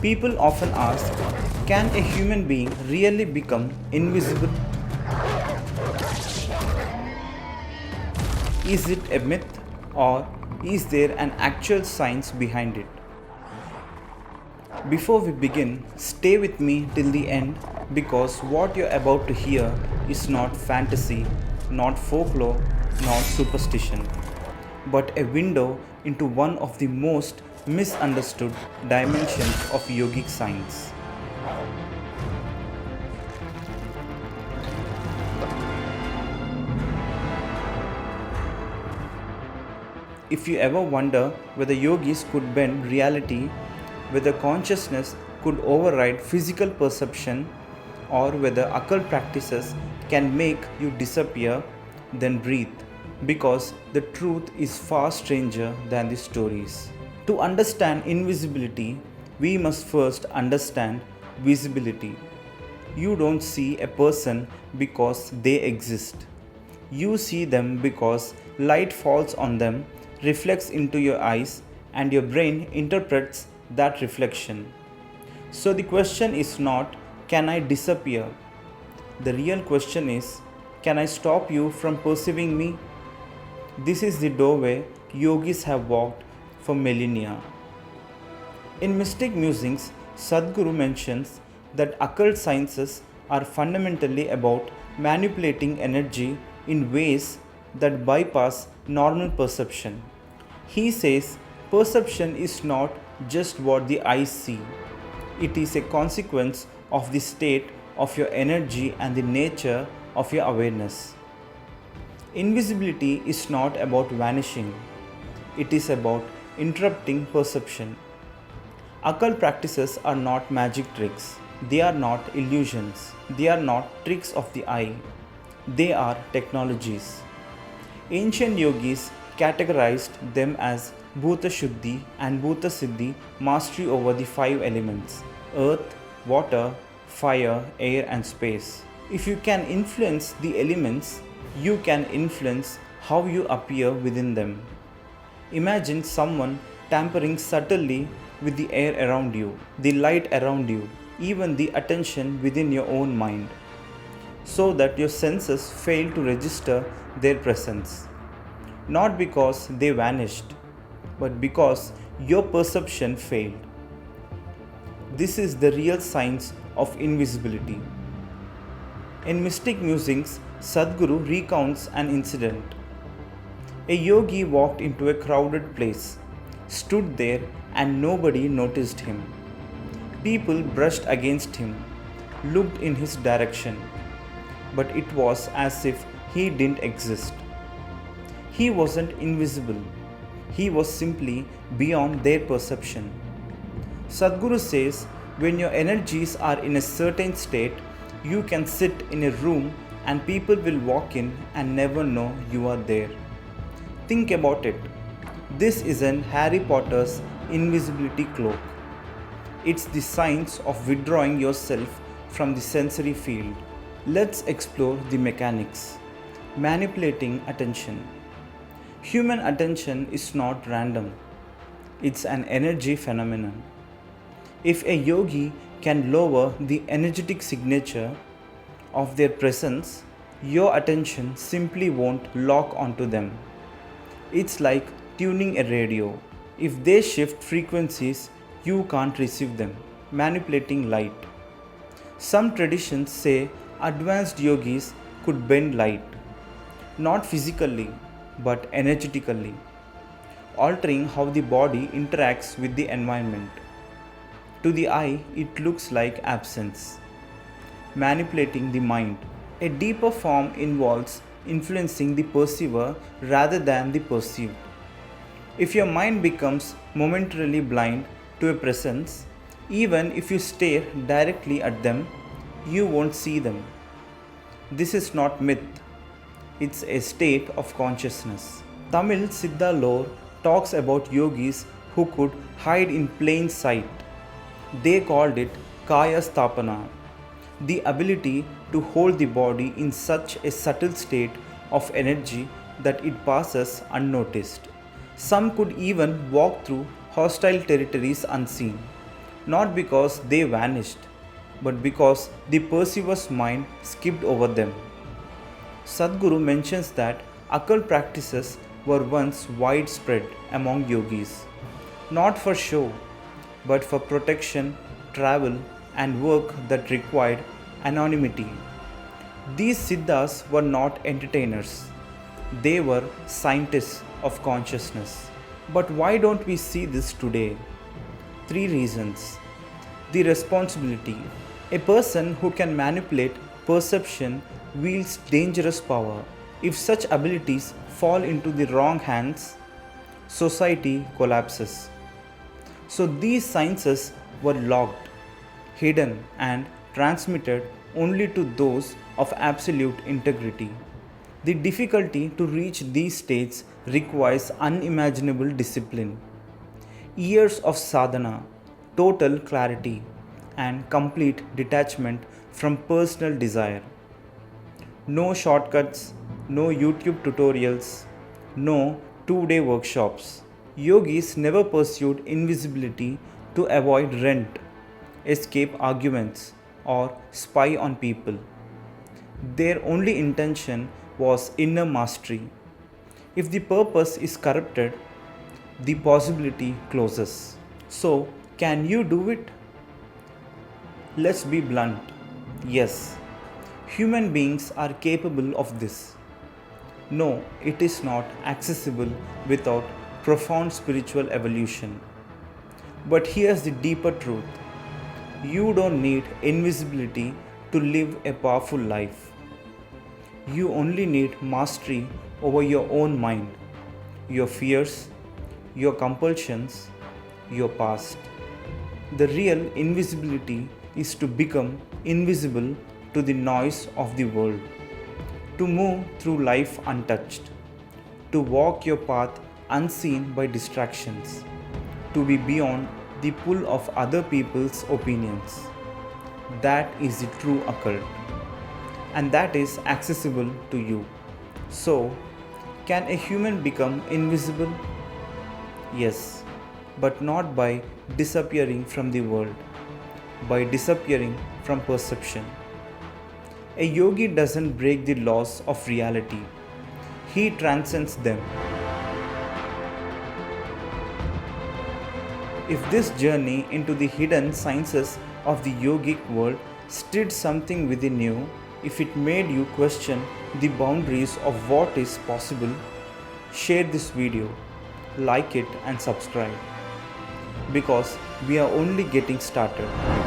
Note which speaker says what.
Speaker 1: People often ask, can a human being really become invisible? Is it a myth or is there an actual science behind it? Before we begin, stay with me till the end because what you're about to hear is not fantasy, not folklore, not superstition, but a window into one of the most misunderstood dimensions of yogic science. If you ever wonder whether yogis could bend reality, whether consciousness could override physical perception, or whether occult practices can make you disappear, then breathe, because the truth is far stranger than the stories. To understand invisibility, we must first understand visibility. You don't see a person because they exist. You see them because light falls on them, reflects into your eyes, and your brain interprets that reflection. So the question is not, can I disappear? The real question is, can I stop you from perceiving me? This is the doorway yogis have walked for millennia. In Mystic Musings, Sadhguru mentions that occult sciences are fundamentally about manipulating energy in ways that bypass normal perception. He says perception is not just what the eyes see, it is a consequence of the state of your energy and the nature of your awareness. Invisibility is not about vanishing, it is about interrupting perception. Occult practices are not magic tricks, they are not illusions, they are not tricks of the eye, they are technologies. Ancient yogis categorized them as Bhuta Shuddhi and Bhuta Siddhi, mastery over the five elements: earth, water, fire, air, and space. If you can influence the elements, you can influence how you appear within them. Imagine someone tampering subtly with the air around you, the light around you, even the attention within your own mind, so that your senses fail to register their presence. Not because they vanished, but because your perception failed. This is the real science of invisibility. In Mystic Musings, Sadhguru recounts an incident. A yogi walked into a crowded place, stood there, and nobody noticed him. People brushed against him, looked in his direction, but it was as if he didn't exist. He wasn't invisible, he was simply beyond their perception. Sadhguru says, when your energies are in a certain state, you can sit in a room and people will walk in and never know you are there. Think about it. This isn't Harry Potter's invisibility cloak. It's the science of withdrawing yourself from the sensory field. Let's explore the mechanics. Manipulating attention. Human attention is not random. It's an energy phenomenon. If a yogi can lower the energetic signature of their presence, your attention simply won't lock onto them. It's like tuning a radio. If they shift frequencies, you can't receive them. Manipulating light. Some traditions say advanced yogis could bend light, not physically, but energetically, altering how the body interacts with the environment. To the eye, it looks like absence. Manipulating the mind. A deeper form involves influencing the perceiver rather than the perceived. If your mind becomes momentarily blind to a presence, even if you stare directly at them, you won't see them. This is not myth, it's a state of consciousness. Tamil Siddha lore talks about yogis who could hide in plain sight. They called it Kaya Sthapana, the ability to hold the body in such a subtle state of energy that it passes unnoticed. Some could even walk through hostile territories unseen. not because they vanished, but because the perceiver's mind skipped over them. Sadhguru mentions that occult practices were once widespread among yogis, not for show, but for protection, travel, and work that required anonymity. These siddhas were not entertainers, they were scientists of consciousness. But why don't we see this today? Three reasons. The responsibility. A person who can manipulate perception wields dangerous power. If such abilities fall into the wrong hands, society collapses. So these sciences were locked, hidden, and transmitted only to those of absolute integrity. The difficulty to reach these states requires unimaginable discipline. Years of sadhana, total clarity, and complete detachment from personal desire. No shortcuts, no YouTube tutorials, no 2-day workshops. Yogis never pursued invisibility to avoid rent, escape arguments, or spy on people. Their only intention was inner mastery. If the purpose is corrupted, the possibility closes. So, can you do it? Let's be blunt. Yes, human beings are capable of this. No, it is not accessible without profound spiritual evolution. But here's the deeper truth. You don't need invisibility to live a powerful life. You only need mastery over your own mind, your fears, your compulsions, your past. The real invisibility is to become invisible to the noise of the world, to move through life untouched, to walk your path unseen by distractions, to be beyond the pull of other people's opinions. That is the true occult, and that is accessible to you. So, can a human become invisible? Yes, but not by disappearing from the world, by disappearing from perception. A yogi doesn't break the laws of reality, he transcends them. If this journey into the hidden sciences of the yogic world stirred something within you, if it made you question the boundaries of what is possible, share this video, like it and subscribe, because we are only getting started.